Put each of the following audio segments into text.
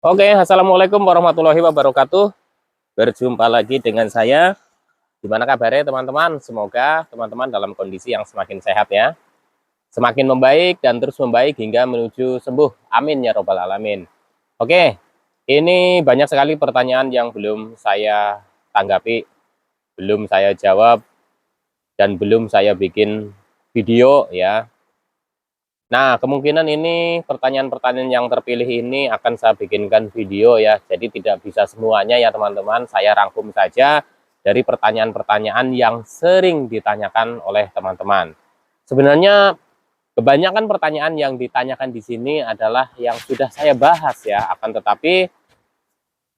Oke, assalamualaikum warahmatullahi wabarakatuh. Berjumpa lagi dengan saya. Gimana kabarnya teman-teman? Semoga teman-teman dalam kondisi yang semakin sehat ya. Semakin membaik dan terus membaik hingga menuju sembuh. Amin ya robbal alamin. Oke, ini banyak sekali pertanyaan yang belum saya tanggapi, belum saya jawab, dan belum saya bikin video ya. Nah, kemungkinan ini pertanyaan-pertanyaan yang terpilih ini akan saya bikinkan video ya. Jadi tidak bisa semuanya ya teman-teman. Saya rangkum saja dari pertanyaan-pertanyaan yang sering ditanyakan oleh teman-teman. Sebenarnya kebanyakan pertanyaan yang ditanyakan di sini adalah yang sudah saya bahas ya. Akan tetapi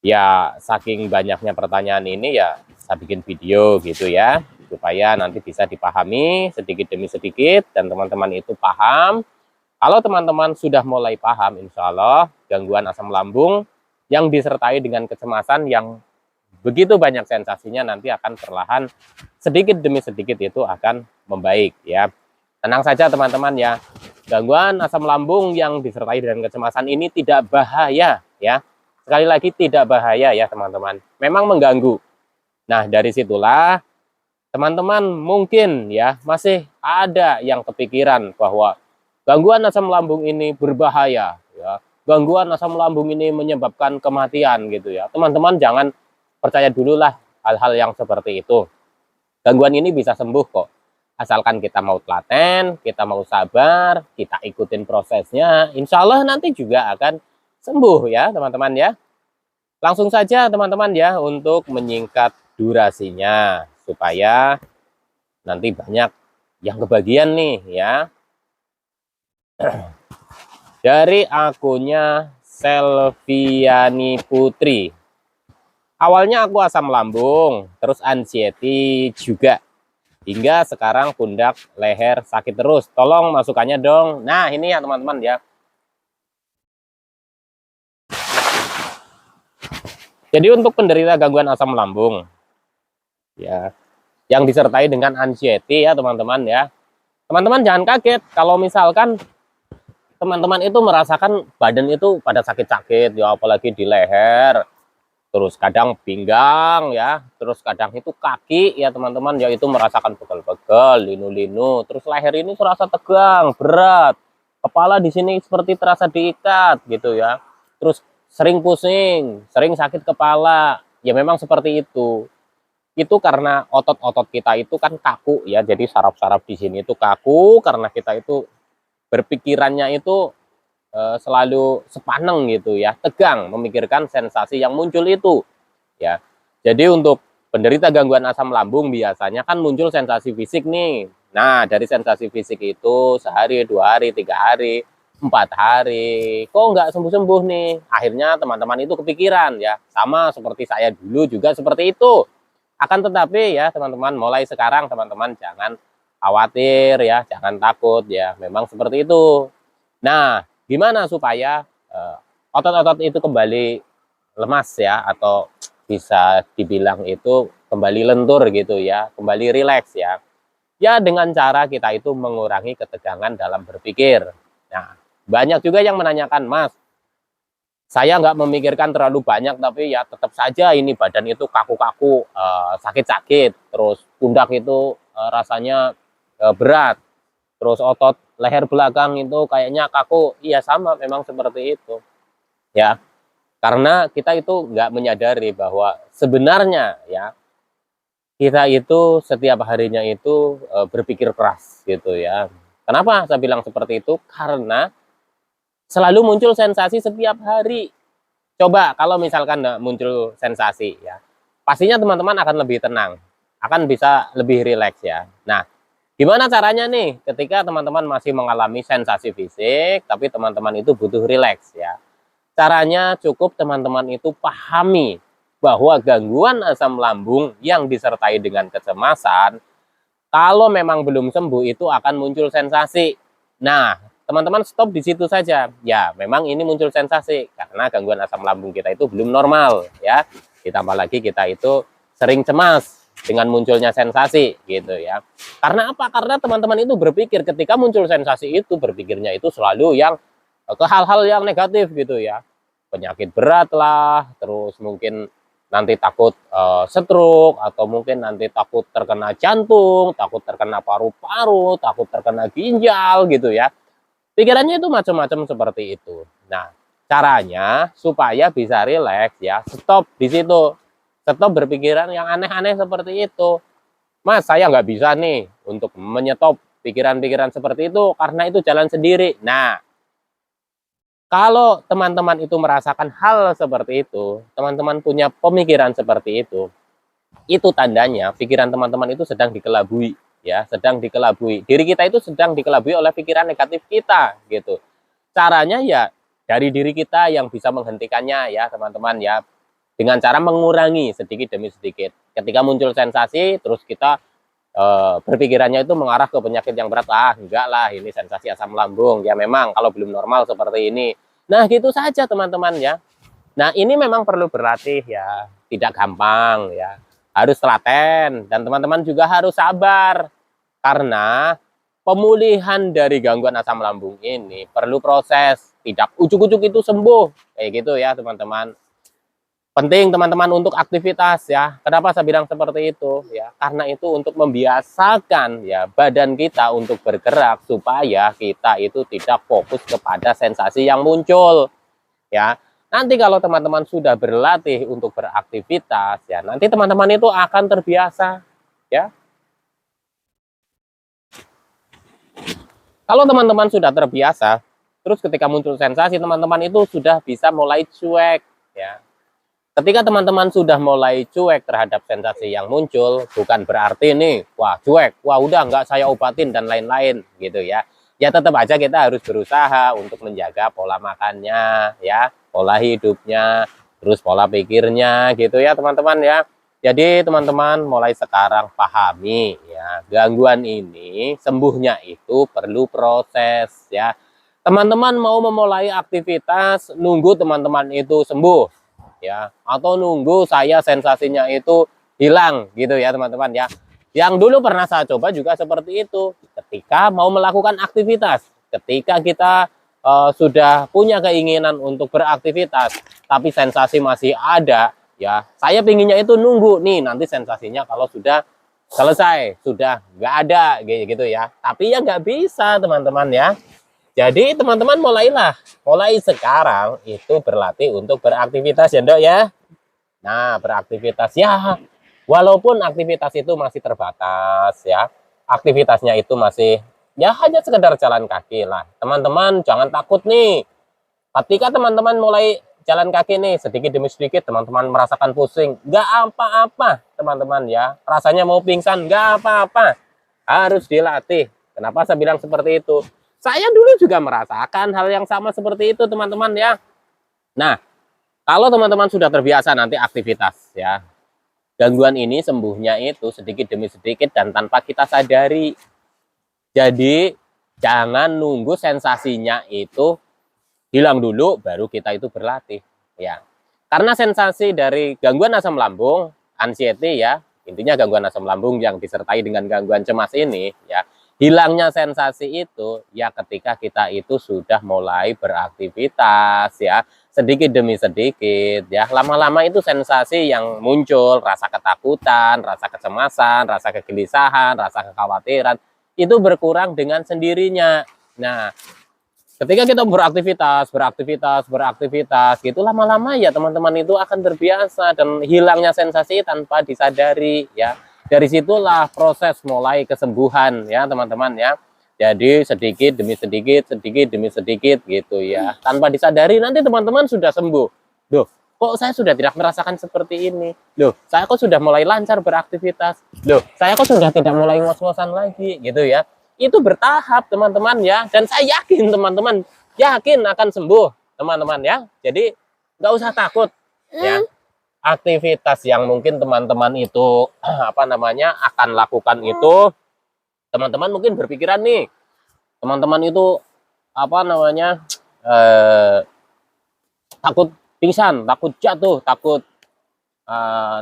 ya saking banyaknya pertanyaan ini ya saya bikin video gitu ya. Supaya nanti bisa dipahami sedikit demi sedikit dan teman-teman itu paham. Kalau teman-teman sudah mulai paham, insya Allah gangguan asam lambung yang disertai dengan kecemasan yang begitu banyak sensasinya nanti akan perlahan sedikit demi sedikit itu akan membaik ya. Tenang saja teman-teman ya, gangguan asam lambung yang disertai dengan kecemasan ini tidak bahaya ya. Sekali lagi tidak bahaya ya teman-teman, memang mengganggu. Nah dari situlah teman-teman mungkin ya masih ada yang kepikiran bahwa gangguan asam lambung ini berbahaya ya. Gangguan asam lambung ini menyebabkan kematian gitu ya. Teman-teman jangan percaya dulu lah hal-hal yang seperti itu. Gangguan ini bisa sembuh kok. Asalkan kita mau telaten, kita mau sabar, kita ikutin prosesnya, insya Allah nanti juga akan sembuh ya teman-teman ya. Langsung saja teman-teman ya untuk menyingkat durasinya supaya nanti banyak yang kebagian nih ya. Dari akunnya Selviani Putri. Awalnya aku asam lambung, terus anxiety juga. Hingga sekarang pundak, leher sakit terus. Tolong masukannya dong. Nah, ini ya teman-teman ya. Jadi untuk penderita gangguan asam lambung ya, yang disertai dengan anxiety ya teman-teman ya. Teman-teman jangan kaget kalau misalkan teman-teman itu merasakan badan itu pada sakit-sakit ya, apalagi di leher, terus kadang pinggang ya, terus kadang itu kaki ya teman-teman ya, itu merasakan pegel-pegel, linu-linu, terus leher ini terasa tegang, berat, kepala di sini seperti terasa diikat gitu ya, terus sering pusing, sering sakit kepala, ya memang seperti itu. Itu karena otot-otot kita itu kan kaku ya, jadi saraf-saraf di sini itu kaku karena kita itu berpikirannya itu selalu sepaneng gitu ya, tegang memikirkan sensasi yang muncul itu ya. Jadi untuk penderita gangguan asam lambung biasanya kan muncul sensasi fisik nih. Nah dari sensasi fisik itu sehari, 2 hari, 3 hari, 4 hari kok nggak sembuh-sembuh nih, akhirnya teman-teman itu kepikiran ya, sama seperti saya dulu juga seperti itu. Akan tetapi ya teman-teman, mulai sekarang teman-teman jangan khawatir ya, jangan takut ya, memang seperti itu. Nah gimana supaya otot-otot itu kembali lemas ya, atau bisa dibilang itu kembali lentur gitu ya, kembali rileks ya. Ya dengan cara kita itu mengurangi ketegangan dalam berpikir. Nah, banyak juga yang menanyakan, Mas, saya nggak memikirkan terlalu banyak tapi ya tetap saja ini badan itu kaku-kaku, sakit-sakit, terus pundak itu rasanya berat, terus otot leher belakang itu kayaknya kaku. Iya sama, memang seperti itu ya, karena kita itu nggak menyadari bahwa sebenarnya ya kita itu setiap harinya itu berpikir keras gitu ya. Kenapa saya bilang seperti itu? Karena selalu muncul sensasi setiap hari. Coba kalau misalkan nggak muncul sensasi ya, pastinya teman-teman akan lebih tenang, akan bisa lebih rileks ya. Nah, gimana caranya nih ketika teman-teman masih mengalami sensasi fisik, tapi teman-teman itu butuh rileks ya. Caranya cukup teman-teman itu pahami bahwa gangguan asam lambung yang disertai dengan kecemasan, kalau memang belum sembuh itu akan muncul sensasi. Nah, teman-teman stop di situ saja. Ya, memang ini muncul sensasi karena gangguan asam lambung kita itu belum normal ya. Ditambah lagi kita itu sering cemas dengan munculnya sensasi gitu ya. Karena apa? Karena teman-teman itu berpikir ketika muncul sensasi itu, berpikirnya itu selalu yang ke hal-hal yang negatif gitu ya. penyakit berat lah, terus mungkin nanti takut stroke, atau mungkin nanti takut terkena jantung, takut terkena paru-paru, takut terkena ginjal gitu ya. Pikirannya itu macam-macam seperti itu. Nah, caranya supaya bisa rileks ya, stop di situ. Stop berpikiran yang aneh-aneh seperti itu. Mas, saya nggak bisa nih untuk menyetop pikiran-pikiran seperti itu karena itu jalan sendiri. Nah, kalau teman-teman itu merasakan hal seperti itu, teman-teman punya pemikiran seperti itu tandanya pikiran teman-teman itu sedang dikelabui, ya, sedang dikelabui. Diri kita itu sedang dikelabui oleh pikiran negatif kita, gitu. Caranya ya dari diri kita yang bisa menghentikannya ya, teman-teman ya, dengan cara mengurangi sedikit demi sedikit. Ketika muncul sensasi, terus kita berpikirannya itu mengarah ke penyakit yang berat, enggak lah, ini sensasi asam lambung ya, memang kalau belum normal seperti ini. Nah gitu saja teman-teman ya. Nah ini memang perlu berlatih ya, tidak gampang ya, harus telaten, dan teman-teman juga harus sabar karena pemulihan dari gangguan asam lambung ini perlu proses, tidak ujuk-ujuk itu sembuh kayak gitu ya teman-teman. Penting teman-teman untuk aktivitas ya. Kenapa saya bilang seperti itu ya? Karena itu untuk membiasakan ya badan kita untuk bergerak supaya kita itu tidak fokus kepada sensasi yang muncul ya. Nanti kalau teman-teman sudah berlatih untuk beraktivitas ya, nanti teman-teman itu akan terbiasa ya. Kalau teman-teman sudah terbiasa, terus ketika muncul sensasi teman-teman itu sudah bisa mulai cuek ya. Ketika teman-teman sudah mulai cuek terhadap sensasi yang muncul, bukan berarti nih, wah cuek, wah udah nggak saya obatin dan lain-lain gitu ya. Ya tetap aja kita harus berusaha untuk menjaga pola makannya, ya, pola hidupnya, terus pola pikirnya gitu ya teman-teman ya. Jadi teman-teman mulai sekarang pahami ya, gangguan ini sembuhnya itu perlu proses ya. Teman-teman mau memulai aktivitas, nunggu teman-teman itu sembuh ya, atau nunggu saya sensasinya itu hilang gitu ya teman-teman ya. Yang dulu pernah saya coba juga seperti itu, ketika mau melakukan aktivitas, ketika kita sudah punya keinginan untuk beraktivitas tapi sensasi masih ada ya, saya pinginnya itu nunggu nih nanti sensasinya kalau sudah selesai, sudah nggak ada gitu ya, tapi ya nggak bisa teman-teman ya. Jadi teman-teman mulai sekarang itu berlatih untuk beraktivitas ya dok ya. Nah beraktivitas ya, walaupun aktivitas itu masih terbatas ya, aktivitasnya itu masih ya hanya sekedar jalan kaki lah. Teman-teman jangan takut nih, ketika teman-teman mulai jalan kaki nih sedikit demi sedikit teman-teman merasakan pusing, nggak apa-apa teman-teman ya. Rasanya mau pingsan, nggak apa-apa, harus dilatih. Kenapa saya bilang seperti itu? Saya dulu juga merasakan hal yang sama seperti itu teman-teman ya. Nah, kalau teman-teman sudah terbiasa nanti aktivitas ya, gangguan ini sembuhnya itu sedikit demi sedikit dan tanpa kita sadari. Jadi, jangan nunggu sensasinya itu hilang dulu baru kita itu berlatih ya. Karena sensasi dari gangguan asam lambung, anxiety ya, intinya gangguan asam lambung yang disertai dengan gangguan cemas ini ya, hilangnya sensasi itu ya ketika kita itu sudah mulai beraktivitas ya, sedikit demi sedikit ya. Lama-lama itu sensasi yang muncul, rasa ketakutan, rasa kecemasan, rasa kegelisahan, rasa kekhawatiran itu berkurang dengan sendirinya. Nah ketika kita beraktivitas gitu, lama-lama ya teman-teman itu akan terbiasa dan hilangnya sensasi tanpa disadari ya. Dari situlah proses mulai kesembuhan ya teman-teman ya. Jadi sedikit demi sedikit gitu ya, tanpa disadari nanti teman-teman sudah sembuh. Loh kok saya sudah tidak merasakan seperti ini, loh saya kok sudah mulai lancar beraktivitas, loh saya kok sudah tidak mulai ngos-ngosan lagi gitu ya. Itu bertahap teman-teman ya, dan saya yakin teman-teman yakin akan sembuh teman-teman ya. Jadi nggak usah takut ya. Aktivitas yang mungkin teman-teman itu apa namanya akan lakukan itu, teman-teman mungkin berpikiran nih, teman-teman itu apa namanya takut pingsan, takut jatuh, takut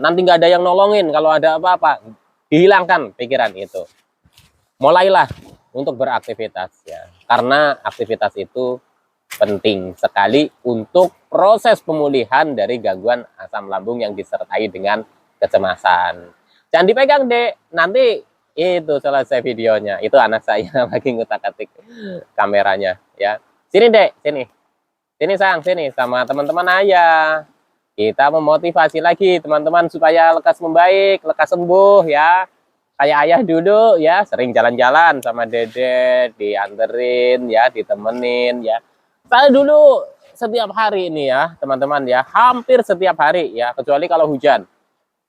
nanti nggak ada yang nolongin kalau ada apa-apa. Dihilangkan pikiran itu, mulailah untuk beraktivitas ya, karena aktivitas itu penting sekali untuk proses pemulihan dari gangguan asam lambung yang disertai dengan kecemasan. Jangan dipegang, Dek. Nanti itu selesai videonya. Itu anak saya lagi ngutak-atik kameranya, ya. Sini, Dek, sini. Sini, sayang, sini sama teman-teman ayah. Kita memotivasi lagi teman-teman supaya lekas membaik, lekas sembuh, ya. Kayak ayah dulu, ya, sering jalan-jalan sama Dede, dianterin, ya, ditemenin, ya. Saya dulu setiap hari ini ya, teman-teman ya, hampir setiap hari ya, kecuali kalau hujan.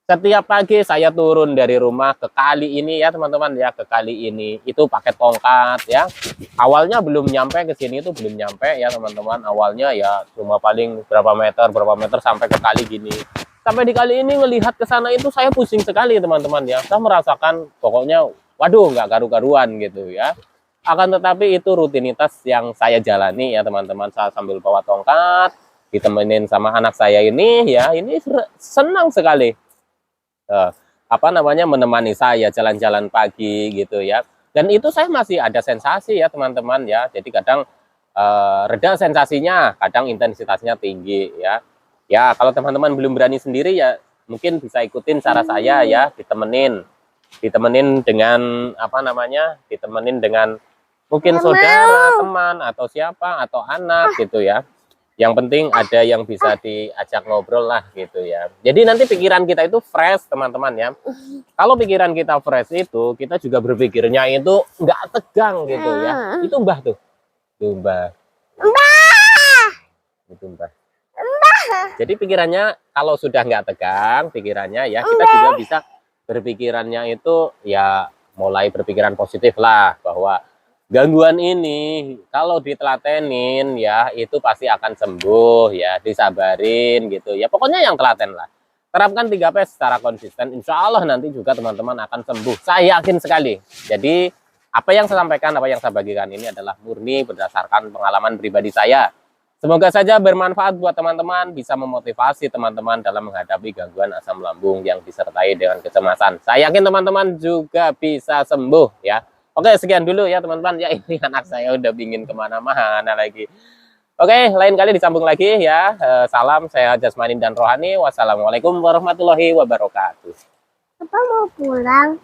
Setiap pagi saya turun dari rumah ke kali ini ya, teman-teman ya, ke kali ini itu pakai tongkat ya. Awalnya belum nyampe ke sini, itu belum nyampe ya, teman-teman. Awalnya ya cuma paling berapa meter sampai ke kali gini. Sampai di kali ini ngelihat ke sana itu saya pusing sekali, teman-teman ya. Saya merasakan pokoknya waduh, nggak karu-karuan gitu ya. Akan tetapi itu rutinitas yang saya jalani ya, teman-teman. Saya sambil bawa tongkat, ditemenin sama anak saya ini ya, ini senang sekali. Apa namanya, menemani saya jalan-jalan pagi gitu ya. Dan itu saya masih ada sensasi ya, teman-teman ya. Jadi kadang reda sensasinya, kadang intensitasnya tinggi ya. Ya, kalau teman-teman belum berani sendiri ya mungkin bisa ikutin cara saya ya, ditemenin dengan apa namanya, ditemenin dengan mungkin saudara, teman, atau siapa, atau anak gitu ya. Yang penting ada yang bisa diajak ngobrol lah gitu ya. Jadi nanti pikiran kita itu fresh, teman-teman ya. Kalau pikiran kita fresh itu, kita juga berpikirnya itu nggak tegang gitu ya. Itu Mbah tuh. Tuh Mbah. Itu Mbah. Jadi pikirannya kalau sudah nggak tegang, pikirannya ya kita juga bisa berpikirannya itu ya mulai berpikiran positif lah, bahwa gangguan ini kalau ditelatenin ya itu pasti akan sembuh ya, disabarin gitu ya. Pokoknya yang telaten lah. Terapkan 3P secara konsisten, insya Allah nanti juga teman-teman akan sembuh. Saya yakin sekali. Jadi apa yang saya sampaikan, apa yang saya bagikan ini adalah murni berdasarkan pengalaman pribadi saya. Semoga saja bermanfaat buat teman-teman, bisa memotivasi teman-teman dalam menghadapi gangguan asam lambung yang disertai dengan kecemasan. Saya yakin teman-teman juga bisa sembuh ya. Oke, sekian dulu ya teman-teman. Ya, ini anak saya udah pingin kemana-mana lagi. Oke, lain kali disambung lagi ya. Salam, saya jasmani dan rohani. Wassalamualaikum warahmatullahi wabarakatuh. Papa mau pulang.